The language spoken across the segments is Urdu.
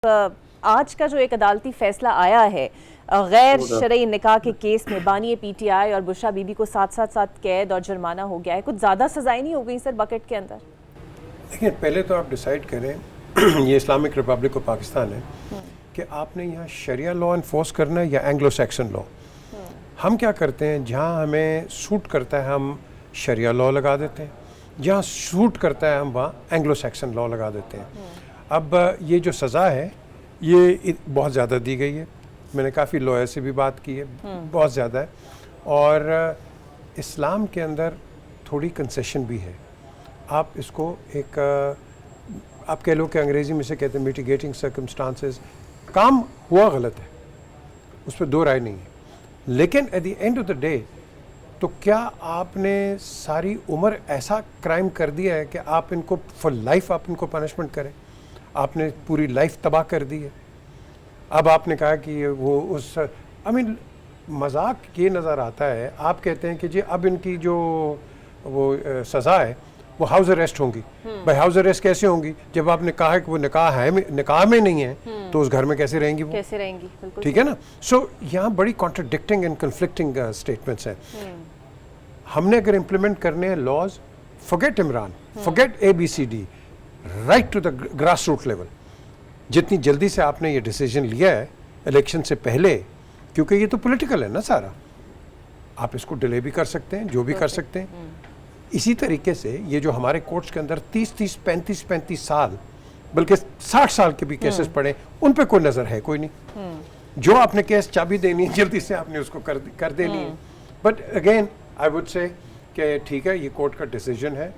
آج کا جو ایک عدالتی فیصلہ آیا ہے غیر شرعی نکاح کے کیس میں بانی پی ٹی آئی اور بشرا بی بی کو 7 قید اور جرمانہ ہو گیا ہے. کچھ زیادہ سزائیں نہیں ہو گئی سر بکٹ کے اندر؟ دیکھیں پہلے تو آپ ڈیسائیڈ کریں یہ اسلامک ریپبلک آف پاکستان ہے کہ آپ نے یہاں شریعہ لا انفورس کرنا ہے یا اینگلو سیکسن لا. ہم کیا کرتے ہیں جہاں ہمیں سوٹ کرتا ہے ہم شریعہ لا لگا دیتے ہیں, جہاں سوٹ کرتا ہے ہم وہاں اینگلو سیکسن لا لگا دیتے ہیں. اب یہ جو سزا ہے یہ بہت زیادہ دی گئی ہے, میں نے کافی لوئر سے بھی بات کی ہے, بہت زیادہ ہے. اور اسلام کے اندر تھوڑی کنسیشن بھی ہے. آپ اس کو ایک آپ کہہ لو کہ انگریزی میں سے کہتے ہیں میٹیگیٹنگ سرکمسٹانسز. کام ہوا غلط ہے, اس پہ دو رائے نہیں ہے, لیکن at the end of the day تو کیا آپ نے ساری عمر ایسا کرائم کر دیا ہے کہ آپ ان کو فار لائف آپ ان کو پنشمنٹ کریں؟ آپ نے پوری لائف تباہ کر دی ہے. اب آپ نے کہا کہ وہ اس مذاق یہ نظر آتا ہے. آپ کہتے ہیں کہ جی اب ان کی جو وہ سزا ہے وہ ہاؤس اریسٹ ہوں گی. بھائی ہاؤس اریسٹ کیسے ہوں گی جب آپ نے کہا ہے کہ وہ نکاح میں نہیں ہے تو اس گھر میں کیسے رہیں گی وہ؟ کیسے رہیں گی؟ ٹھیک ہے نا. سو یہاں بڑی کانٹرڈکٹنگ اینڈ کنفلکٹنگ اسٹیٹمنٹس ہیں. ہم نے اگر امپلیمنٹ کرنے ہیں laws, forget Imran, forget ABCD, right to the grass root level. جتنی جلدی سے آپ نے یہ ڈیسیجن لیا ہے الیکشن سے پہلے, کیونکہ یہ تو پولیٹیکل ہے نا سارا, آپ اس کو ڈیلے بھی کر سکتے ہیں, جو بھی کر سکتے ہیں. اسی طریقے سے یہ جو ہمارے کورٹس کے اندر 35 سال بلکہ 60 سال کے بھی کیسز پڑے, ان پہ کوئی نظر ہے کوئی نہیں. جو آپ نے کیس چابی دینی ہے جلدی سے آپ نے اس کو کر دینی ہے. But again I would say کہ ٹھیک ہے یہ کورٹ کا ڈیسیجن ہے,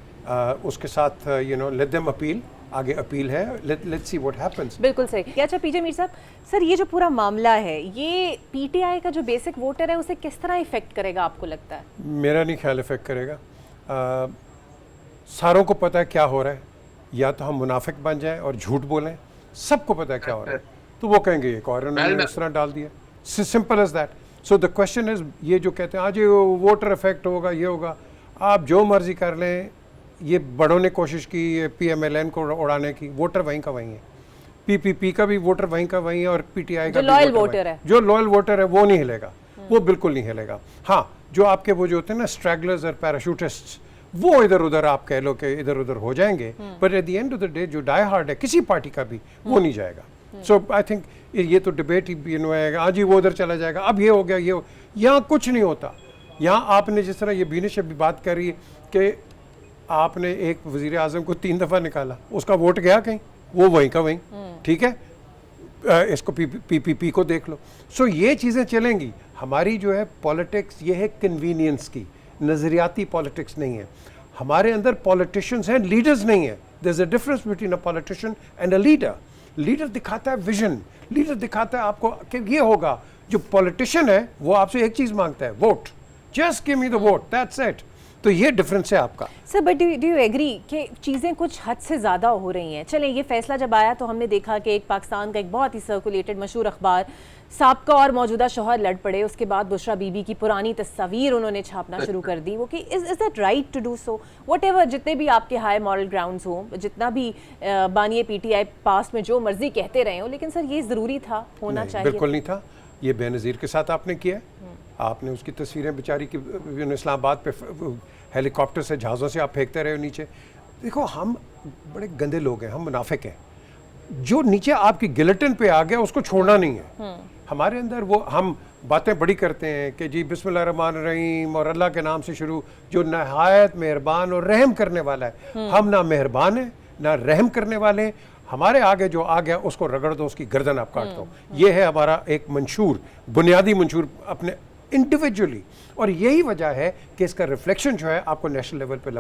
اس کے ساتھ لیٹ دیم اپیل, آگے اپیل ہے, لیٹس سی واٹ ہیپنس. بالکل صحیح. اچھا پی جے میر صاحب, سر یہ جو پورا معاملہ ہے یہ پی ٹی آئی کا جو بیسک ووٹر ہے اسے کس طرح افیکٹ کرے گا آپ کو لگتا ہے؟ میرا نہیں خیال افیکٹ کرے گا. ساروں کو پتہ ہے کیا ہو رہا ہے, یا تو ہم منافق بن جائیں اور جھوٹ بولیں. سب کو پتہ ہے کیا ہو رہا ہے, تو وہ کہیں گے ایک اور انہوں نے اس طرح ڈال دیا. Simple as that. So the question is, یہ جو کہتے ہیں آج ووٹر افیکٹ ہوگا یہ ہوگا, آپ جو مرضی کر لیں. یہ بڑوں نے کوشش کی پی ایم ایل این کو اڑانے کی, ووٹر وہیں کا وہیں ہے. پی پی پی کا بھی ووٹر وہیں کا وہیں ہے, اور پی ٹی آئی کا لوئل ووٹر ہے, جو لوئل ووٹر ہے وہ نہیں ہلے گا, وہ بالکل نہیں ہلے گا. ہاں جو آپ کے وہ جو ہوتے ہیں نا اسٹریگلرز اور پیراشوٹسٹ, وہ ادھر ادھر آپ کہہ لو کہ ادھر ادھر ہو جائیں گے, but at the end of the day جو ڈائی ہارڈ ہے کسی پارٹی کا بھی وہ نہیں جائے گا. سو آئی تھنک یہ تو ڈبیٹ ہی ہے, آج ہی وہ ادھر چلا جائے گا, اب یہ ہو گیا یہ یہاں کچھ نہیں ہوتا. یہاں آپ نے جس طرح یہ بینش ابھی بات کر رہی ہے کہ آپ نے ایک وزیر اعظم کو 3 دفعہ نکالا, اس کا ووٹ گیا کہیں, وہ وہیں کا وہیں. ٹھیک ہے, اس کو پی پی پی کو دیکھ لو. سو یہ چیزیں چلیں گی. ہماری جو ہے پالیٹکس یہ ہے کنوینئنس کی, نظریاتی پالیٹکس نہیں ہے. ہمارے اندر پالیٹیشنز ہیں, لیڈرز نہیں ہیں. There is a difference between a politician and a leader. Leader دکھاتا ہے ویژن, لیڈر دکھاتا ہے آپ کو کہ یہ ہوگا. جو پالیٹیشین ہے وہ آپ سے ایک چیز مانگتا ہے, vote. Just give me the vote, that's it. تو یہ ڈفرینس ہے آپ کا. Sir but do you agree کہ چیزیں کچھ حد سے زیادہ ہو رہی ہیں؟ چلیں یہ فیصلہ جب آیا تو ہم نے دیکھا کہ ایک پاکستان کا ایک بہت ہی سرکولیٹڈ مشہور اخبار سابقہ اور موجودہ شوہر لڑ پڑے, اس کے بعد بشرا بی بی کی پرانی تصاویر انہوں نے چھاپنا شروع کر دی. وہ کہ is that right to do so? Whatever جتنے بھی آپ کے ہائی مورل گراؤنڈز ہوں, جتنا بھی بانی پی ٹی آئی پاسٹ میں جو مرضی کہتے رہے ہوں, لیکن سر یہ ضروری تھا, ہونا چاہیے؟ بالکل نہیں تھا. یہ بے نظیر کے ساتھ آپ نے کیا ہے. آپ نے اس کی تصویریں بیچاری کی اسلام آباد پہ ہیلی کاپٹر سے, جہازوں سے آپ پھینکتے رہے ہو نیچے. دیکھو ہم بڑے گندے لوگ ہیں, ہم منافق ہیں. جو نیچے آپ کی گلیٹن پہ آ گیا اس کو چھوڑنا نہیں ہے. ہمارے اندر وہ ہم باتیں بڑی کرتے ہیں کہ جی بسم اللہ الرحمن الرحیم اور اللہ کے نام سے شروع, جو نہایت مہربان اور رحم کرنے والا ہے. ہم نہ مہربان ہیں نہ رحم کرنے والے ہیں. ہمارے آگے جو آ گیا اس کو رگڑ دو, اس کی گردن آپ کاٹ دو. یہ ہے ہمارا ایک منشور, بنیادی منشور اپنے انڈیویجولی. اور یہی وجہ ہے کہ اس کا ریفلیکشن جو ہے آپ کو نیشنل لیول پہ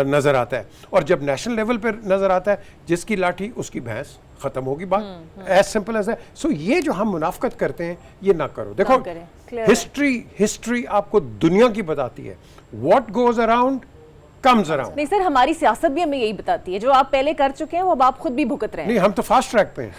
نظر آتا ہے. اور جب نیشنل لیول پہ نظر آتا ہے, جس کی لاٹھی اس کی بھینس, ختم ہوگی بات. ایز سمپل ایز ہے. سو یہ جو ہم منافقت کرتے ہیں یہ نہ کرو. دیکھو ہسٹری آپ کو دنیا کی بتاتی ہے, what goes around comes around. نہیں سر, ہماری سیاست بھی ہمیں یہی بتاتی ہے, جو آپ پہلے کر چکے ہیں وہ اب آپ خود بھی بھگت رہے ہیں. نہیں, ہم تو فاسٹ ٹریک پہ ہیں.